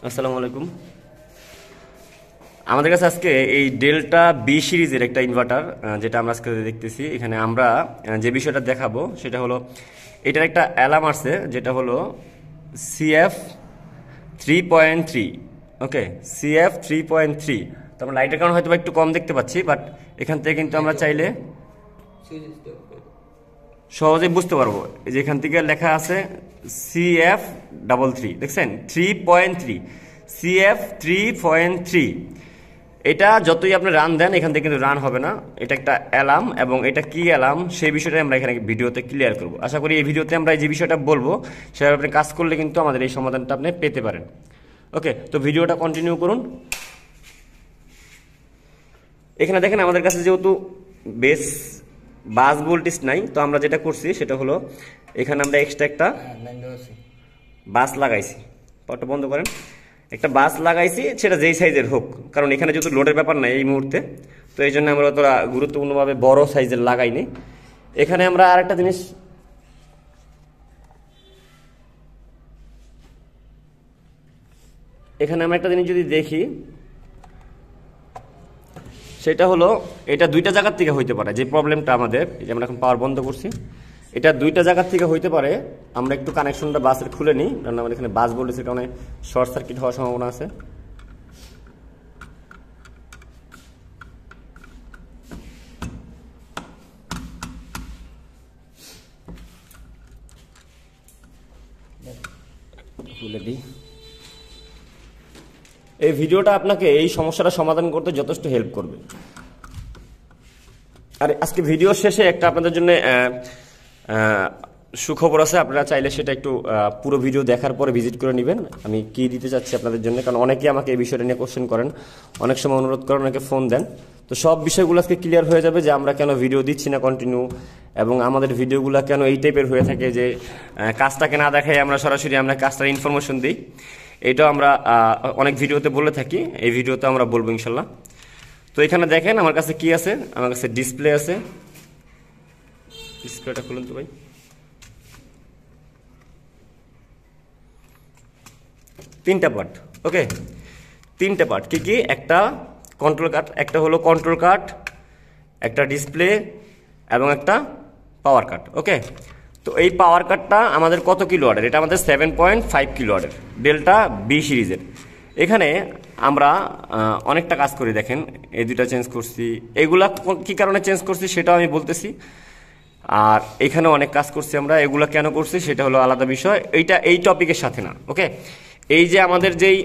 আসসালামু আলাইকুম। আমাদের কাছে আজকে এই ডেল্টা বি সিরিজের একটা ইনভার্টার যেটা আমরা আজকে দেখতেছি। এখানে আমরা যে বিষয়টা দেখাবো সেটা হলো এটার একটা অ্যালার্ম আছে যেটা হলো CF 3.3। ওকে, CF 3.3। তো আমরা লাইটের কারণে হয়তো একটু কম দেখতে পাচ্ছি, বাট এখান থেকে কিন্তু আমরা চাইলে সহজেই বুঝতে পারবো। এই যে এখান থেকে লেখা আছে CF33, দেখছেন 3.3, CF 3.3। এটা যতই আপনি রান দেন এখান থেকে কিন্তু রান হবে না। এটা একটা অ্যালার্ম, এবং এটা কি অ্যালার্ম সেই বিষয়টা আমরা এখানে ভিডিওতে ক্লিয়ার করব। আশা করি এই ভিডিওতে আমরা যে বিষয়টা বলবো সেটা আপনি কাজ করলে কিন্তু আমাদের এই সমাধানটা আপনি পেতে পারেন। ওকে, তো ভিডিওটা কন্টিনিউ করুন। এখানে দেখেন আমাদের কাছে যেহেতু বেস বাস ভোল্টেজ নাই, তো আমরা যেটা করছি সেটা হলো এখানে আমরা এক্সট্রা একটা বাস লাগাইছি। পটটা বন্ধ করেন। একটা বাস লাগাইছি, সেটা যেই সাইজের হোক, কারণ এখানে যেহেতু লোডের ব্যাপার নাই এই মুহূর্তে, তো এই জন্য আমরা অতটা গুরুত্বপূর্ণভাবে বড় সাইজের লাগাইনি। এখানে আমরা আরেকটা জিনিস যদি দেখি সেটা হলো এটা দুইটা জায়গার থেকে হইতে পারে। যে প্রবলেমটা আমাদের, যে আমরা এখন পাওয়ার বন্ধ করছি, এটা দুইটা জায়গার থেকে হইতে পারে। আমরা একটু কানেকশনটা বাসের খুলে নিই, কারণ আমাদের এখানে বাস ভোল্টেজের কারণে শর্ট সার্কিট হওয়ার সম্ভাবনা আছে। খুলে দিই। এই ভিডিওটা আপনাকে এই সমস্যাটা সমাধান করতে যথেষ্ট হেল্প করবে। আর আজকে ভিডিওর শেষে একটা আপনাদের জন্য সুখবর আছে। আপনারা চাইলে সেটা একটু পুরো ভিডিও দেখার পরে ভিজিট করে নেবেন আমি কি দিতে চাচ্ছি আপনাদের জন্য, কারণ অনেকেই আমাকে এই বিষয়টা নিয়ে কোশ্চেন করেন, অনেক সময় অনুরোধ করেন, অনেকে ফোন দেন। তো সব বিষয়গুলো আজকে ক্লিয়ার হয়ে যাবে যে আমরা কেন ভিডিও দিচ্ছি না কন্টিনিউ, এবং আমাদের ভিডিওগুলো কেন এই টাইপের হয়ে থাকে যে কাজটাকে না দেখাই আমরা সরাসরি আমরা কাজটার ইনফরমেশন দিই। এটাও আমরা অনেক ভিডিওতে বলে থাকি, এই ভিডিওতে আমরা বলবো ইনশাল্লাহ। তো এখানে দেখেন আমার কাছে কি আছে। আমার কাছে ডিসপ্লে আছে। ডিসপ্লেটা খুলুন তো ভাই। তিনটা পার্ট। ওকে, তিনটা পার্ট কি কি? একটা কন্ট্রোল কার্ড, একটা হলো কন্ট্রোল কার্ড, একটা ডিসপ্লে, এবং একটা পাওয়ার কার্ড। ওকে, তো এই পাওয়ার কার্ডটা আমাদের কত কিলো ওয়াটের? এটা আমাদের 7.5 কিলো ওয়াটের ডেল্টা বি সিরিজের। এখানে আমরা অনেকটা কাজ করি। দেখেন এই দুইটা চেঞ্জ করছি। এগুলা কি কারণে চেঞ্জ করছি সেটাও আমি বলতেছি। আর এখানে অনেক কাজ করছি আমরা। এগুলো কেন করছি সেটা হলো আলাদা বিষয়, এইটা এই টপিকের সাথে না। ওকে, এই যে আমাদের যেই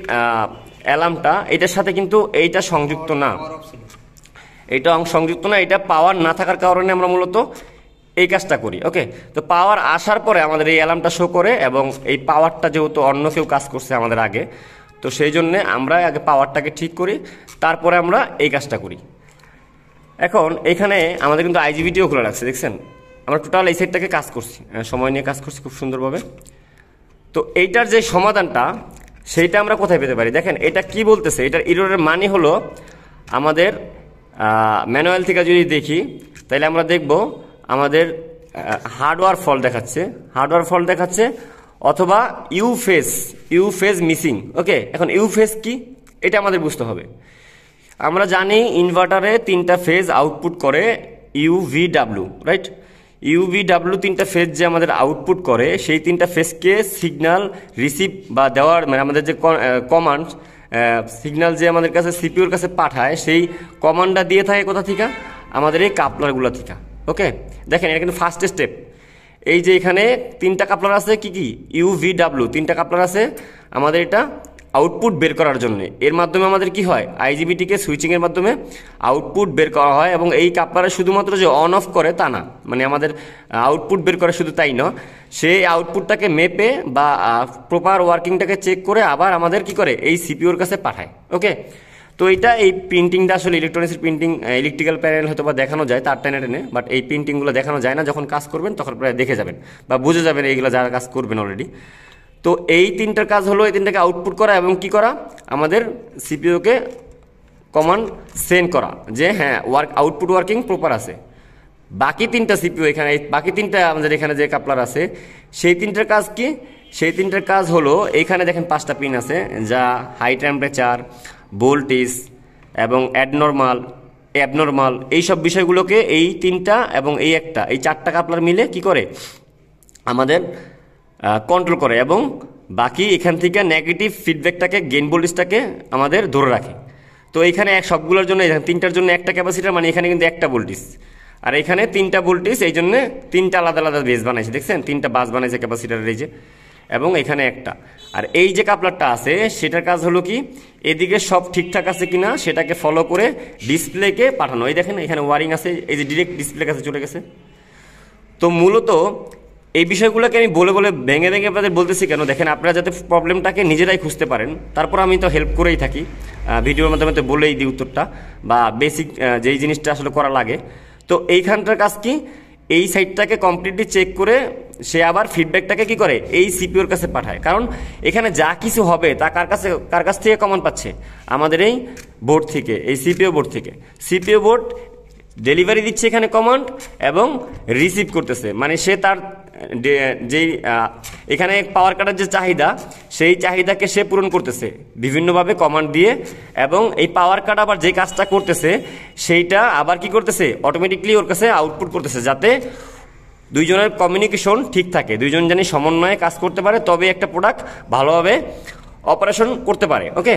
অ্যালার্মটা, এটার সাথে কিন্তু এইটা সংযুক্ত না, এটা সংযুক্ত না। এটা পাওয়ার না থাকার কারণে আমরা মূলত এই কাজটা করি। ওকে, তো পাওয়ার আসার পরে আমাদের এই অ্যালার্মটা শো করে, এবং এই পাওয়ারটা যেহেতু অন্য কেউ কাজ করছে আমাদের আগে, তো সেই জন্যে আমরা আগে পাওয়ারটাকে ঠিক করি, তারপরে আমরা এই কাজটা করি। এখন এখানে আমাদের কিন্তু আইজিবিটিও খোলা রাখছে, দেখছেন? আমরা টোটাল এই সাইডটাকে কাজ করছি, সময় নিয়ে কাজ করছি খুব সুন্দরভাবে। তো এইটার যে সমাধানটা সেইটা আমরা কোথায় পেতে পারি? দেখেন এটা কি বলতেছে। এটার এররের মানে হলো আমাদের ম্যানুয়াল থেকে যদি দেখি তাহলে আমরা দেখব আমাদের হার্ডওয়্যার ফল্ট দেখাচ্ছে, অথবা ইউ ফেজ মিসিং। ওকে, এখন ইউ ফেজ কি এটা আমাদের বুঝতে হবে। আমরা জানি ইনভার্টারে তিনটা ফেজ আউটপুট করে UVW, রাইট? UVW তিনটা ফেজ যে আমাদের আউটপুট করে, সেই তিনটা ফেজকে সিগন্যাল রিসিভ বা দেওয়ার, মানে আমাদের যে কমান্ড সিগন্যাল যে আমাদের কাছে সিপিউর কাছে পাঠায়, সেই কমান্ডটা দিয়ে থাকে কোথা থেকে? আমাদের এই কাপলারগুলো থেকে। ওকে, দেখেন এটা কিন্তু ফার্স্ট স্টেপ। এই যে এখানে তিনটা কাপলার আছে, কি কি? UVW তিনটা কাপলার আছে আমাদের এটা আউটপুট বের করার জন্য। এর মাধ্যমে আমাদের কি হয়? আইজিবিটিকে সুইচিংয়ের মাধ্যমে আউটপুট বের করা হয়, এবং এই কাপলারে শুধুমাত্র যে অন অফ করে তা না, মানে আমাদের আউটপুট বের করে শুধু তাই না, সেই আউটপুটটাকে মেপে বা প্রপার ওয়ার্কিংটাকে চেক করে আবার আমাদের কি করে? এই সিপিউর কাছে পাঠায়। ওকে, তো এইটা এই প্রিন্টিংটা আসলে ইলেকট্রনিক্সের প্রিন্টিং, ইলেকট্রিক্যাল প্যানেল হয়তো বা দেখানো যায় তার টেনে, বাট এই প্রিন্টিংগুলো দেখানো যায় না। যখন কাজ করবেন তখন প্রায় দেখে যাবেন বা বুঝে যাবেন এইগুলো যারা কাজ করবেন অলরেডি। তো এই তিনটার কাজ হলো এই তিনটাকে আউটপুট করা, এবং কি করা? আমাদের সিপিইউকে কমান্ড সেন্ড করা যে হ্যাঁ আউটপুট ওয়ার্কিং প্রপার আছে। বাকি তিনটা সিপিইউ এখানে, বাকি তিনটা আমাদের এখানে যে কাপলার আছে, সেই তিনটার কাজ কি? সেই তিনটার কাজ হলো, এইখানে দেখেন 5টা পিন আছে, যা হাই টেম্পারেচার, ভোল্টেজ এবং অ্যাবনর্মাল এইসব বিষয়গুলোকে এই 3টা এবং এই 4টা কাপলার মিলে কি করে আমাদের কন্ট্রোল করে, এবং বাকি এখান থেকে নেগেটিভ ফিডব্যাকটাকে, গেইন ভোল্টেজটাকে আমাদের ধরে রাখে। তো এইখানে সবগুলোর জন্য, 3টার জন্য একটা ক্যাপাসিটার, মানে এখানে কিন্তু একটা ভোল্টেজ, আর এখানে 3টা ভোল্টেজ, এই জন্য 3টা আলাদা আলাদা বেস বানাইছে, দেখছেন 3টা বাস বানাইছে ক্যাপাসিটারের এই যে, এবং এখানে একটা। আর এই যে কাপলারটা আছে সেটার কাজ হলো কি, এদিকে সব ঠিকঠাক আছে কিনা সেটাকে ফলো করে ডিসপ্লেকে পাঠানো। এই দেখেন এখানে ওয়ারিং আছে, এই যে ডিরেক্ট ডিসপ্লে কাছে চলে গেছে। তো মূলত এই বিষয়গুলোকে আমি বলে বলে ভেঙে ভেঙে আপনাদের বলতেছি কেন, দেখেন আপনারা যাতে প্রবলেমটাকে নিজেরাই খুঁজতে পারেন। তারপর আমি তো হেল্প করেই থাকি, ভিডিওর মাধ্যমে তো বলেই দিই উত্তরটা, বা বেসিক যেই জিনিসটা আসলে করা লাগে। তো এইখানটার কাজ কি, এই সাইডটাকে কমপ্লিটলি চেক করে সে আবার ফিডব্যাকটাকে কি করে এই সিপিওর কাছে পাঠায়। কারণ এখানে যা কিছু হবে তা কার কাছ থেকে কমন পাচ্ছে, আমাদের এই বোর্ড থেকে, এই সিপিও বোর্ড থেকে। সিপিও বোর্ড ডেলিভারি দিচ্ছে এখানে কমান্ড এবং রিসিভ করতেছে, মানে সে তার যেই এখানে পাওয়ার কাটার যে চাহিদা, সেই চাহিদাকে সে পূরণ করতেছে বিভিন্নভাবে কমান্ড দিয়ে, এবং এই পাওয়ার কাট আবার যে কাজটা করতেছে সেইটা আবার কি করতেছে, অটোমেটিকলি ওর কাছে আউটপুট করতেছে, যাতে দুইজনের কমিউনিকেশন ঠিক থাকে, দুইজন জানি সমন্বয়ে কাজ করতে পারে, তবে একটা প্রোডাক্ট ভালোভাবে অপারেশন করতে পারে। ওকে,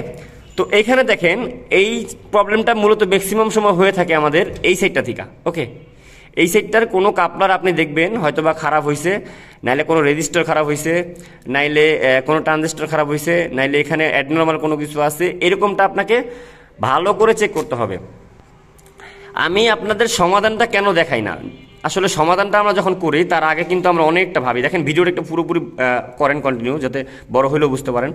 তো এইখানে দেখেন এই প্রবলেমটা মূলত ম্যাক্সিমাম সময় হয়ে থাকে আমাদের এই সাইডটা থেকে। ওকে, এই সাইডটার কোনো কাপলার আপনি দেখবেন হয়তো বা খারাপ হয়েছে, নাইলে কোনো রেজিস্টার খারাপ হয়েছে, নাইলে কোনো ট্রানজিস্টর খারাপ হয়েছে, নাইলে এখানে অ্যাডনর্মাল কোনো কিছু আছে, এরকমটা আপনাকে ভালো করে চেক করতে হবে। আমি আপনাদের সমাধানটা কেন দেখাই না, আসলে সমাধানটা আমরা যখন করি তার আগে কিন্তু আমরা অনেকটা ভাবি। দেখেন ভিডিওটা একটু পুরোপুরি করেন, কন্টিনিউ, যাতে বড় হলেও বুঝতে পারেন।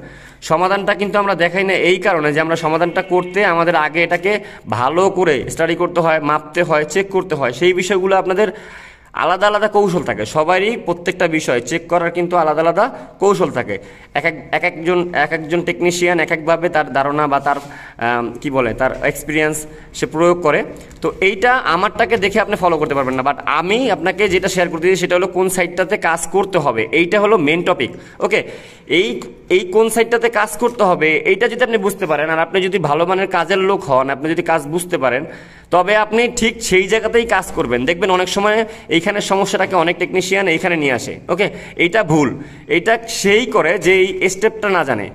সমাধানটা কিন্তু আমরা দেখাই না এই কারণে যে আমরা সমাধানটা করতে আমাদের আগে এটাকে ভালো করে স্টাডি করতে হয়, মাপতে হয়, চেক করতে হয়। সেই বিষয়গুলো আপনাদের আলাদা আলাদা কৌশল থাকে, সবারই প্রত্যেকটা বিষয় চেক করার কিন্তু আলাদা আলাদা কৌশল থাকে। এক একজন টেকনিশিয়ান এক একভাবে তার ধারণা বা তার কি বলে তার এক্সপিরিয়েন্স সে প্রয়োগ করে। তো এইটা আমারটাকে দেখে আপনি ফলো করতে পারবেন না, বাট আমি আপনাকে যেটা শেয়ার করতে দিই সেটা হলো কোন সাইডটাতে কাজ করতে হবে, এইটা হলো মেন টপিক। ওকে, এই কোন সাইডটাতে কাজ করতে হবে এইটা যদি আপনি বুঝতে পারেন, আর আপনি যদি ভালো মানের কাজের লোক হন, আপনি যদি কাজ বুঝতে পারেন, তবে আপনি ঠিক সেই জায়গাতেই কাজ করবেন। দেখবেন অনেক সময় এইখানে সমস্যাটাকে অনেক টেকনিশিয়ান এইখানে নিয়ে আসে। ওকে, এইটা ভুল, এইটা সেই করে যে এই স্টেপটা না জানে।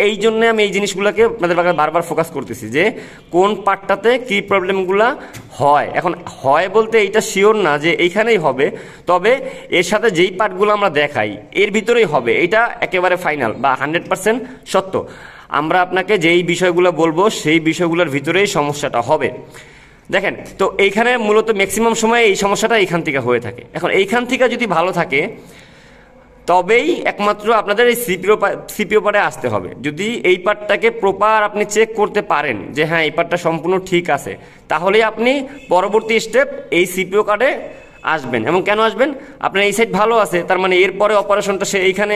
এই জন্য আমি এই জিনিসগুলোকে আপনাদের বারবার ফোকাস করতেছি যে কোন পার্টটাতে কি প্রবলেমগুলো হয়। এখন হয় বলতে এইটা শিওর না যে এইখানেই হবে, তবে এর সাথে যেই পার্টগুলো আমরা দেখাই এর ভিতরেই হবে, এটা একেবারে ফাইনাল বা 100% সত্য। আমরা আপনাকে যেই বিষয়গুলো বলবো সেই বিষয়গুলোর ভিতরেই সমস্যাটা হবে। দেখেন, তো এইখানে মূলত ম্যাক্সিমাম সময় এই সমস্যাটা এইখান থেকে হয়ে থাকে। এখন এইখান থেকে যদি ভালো থাকে তবেই একমাত্র আপনাদের এই সিপিও পার্টে আসতে হবে। যদি এই পার্টটাকে প্রপার আপনি চেক করতে পারেন যে হ্যাঁ এই পার্টটা সম্পূর্ণ ঠিক আছে, তাহলেই আপনি পরবর্তী স্টেপ এই সিপিও কার্ডে আসবেন। এবং কেন আসবেন, আপনার এই সাইড ভালো আছে, তার মানে এরপরে অপারেশনটা সে এইখানে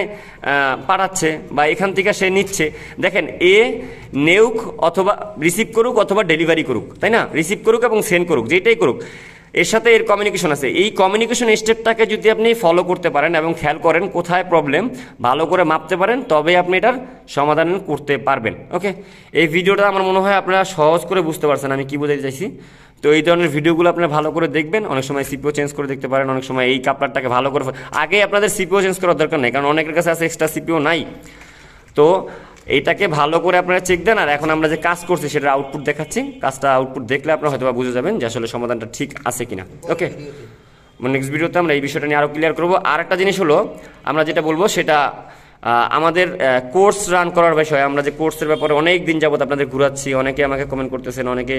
পাঠাচ্ছে বা এখান থেকে সে নিচ্ছে। দেখেন এ নেউক অথবা রিসিভ করুক অথবা ডেলিভারি করুক, তাই না, রিসিভ করুক এবং সেন্ড করুক, যেটাই করুক এর সাথে এর কমিউনিকেশন আছে। এই কমিউনিকেশন স্টেপটাকে যদি আপনি ফলো করতে পারেন এবং খেয়াল করেন কোথায় প্রবলেম, ভালো করে মাপতে পারেন, তবে আপনি এটার সমাধান করতে পারবেন। ওকে, এই ভিডিওটা আমার মনে হয় আপনারা সহজ করে বুঝতে পারছেন আমি কি বোঝাতে চাইছি। তো এই ধরনের ভিডিওগুলো আপনারা ভালো করে দেখবেন। অনেক সময় সিপিও চেঞ্জ করে দেখতে পারেন, অনেক সময় এই কাপলারটাকে ভালো করে, আগে আপনাদের সিপিও চেঞ্জ করার দরকার নেই, কারণ অনেকের কাছে আছে এক্সট্রা সিপিও নাই। তো এইটাকে ভালো করে আপনারা চেক দেন। আর এখন আমরা যে কাজ করছি সেটার আউটপুট দেখাচ্ছি, কাজটা আউটপুট দেখলে আপনারা হয়তো বুঝে যাবেন যে আসলে সমাধানটা ঠিক আছে কিনা। ওকে, নেক্সট ভিডিওতে আমরা এই বিষয়টা নিয়ে আরও ক্লিয়ার করবো। আর একটা জিনিস হলো, আমরা যেটা বলবো সেটা আমাদের কোর্স রান করার বিষয়। আমরা যে কোর্সের ব্যাপারে অনেক দিন যাবত আপনাদের ঘুরাচ্ছি, অনেকে আমাকে কমেন্ট করতেছেন, অনেকে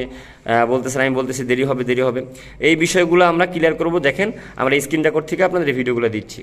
বলতেছেন, আমি বলতেছি দেরি হবে। এই বিষয়গুলো আমরা ক্লিয়ার করবো। দেখেন আমরা স্ক্রিন রেকর্ড থেকে আপনাদের এই ভিডিওগুলো দিচ্ছি।